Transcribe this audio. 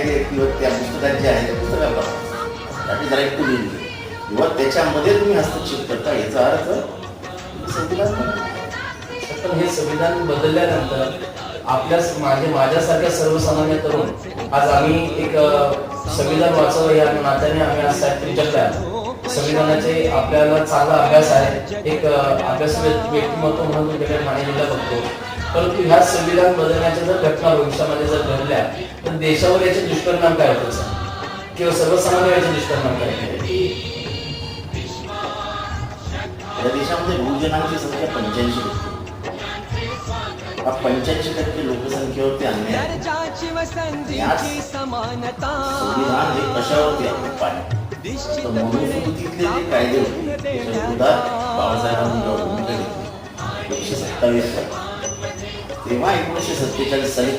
कायदे किंवा त्या पुस्तकात जे आहे त्या पुस्तकाप्रमाणे जरा एक लिहिली किंवा त्याच्यामध्ये तुम्ही हस्तक्षेप करता याचा अर्थ संविधान बनवलं. पण हे संविधान बदलल्यानंतर माझ्यासारख्या सर्वसामान्य तरुण आज आम्ही एक संविधान वाचावं या नात्याने आम्ही आज साहेब तुमच्याकडे आलो. संविधानाचे आपल्याला चांगला अभ्यास आहे, एक अभ्यास व्यक्तिमत्व म्हणून तुमच्याकडे मांडलेला बघतो. परंतु ह्या संविधान बदलण्याच्या जर घटना भविष्यामध्ये जर घडल्या तर देशावर याचे दुष्परिणाम काय होतात किंवा सर्वसामान्य याचे दुष्परिणाम काय होतात? या देशामध्ये बहुजनांची संख्या 85%. 85% लोकसंख्येवरती अन्याय. संविधान हे कशावरती पाणी तर मनुस्मृतीतले जे कायदे होते त्याच्या विरोधात बाबासाहेबांनी भूमिका घेतली 127 तेव्हा 1947 साली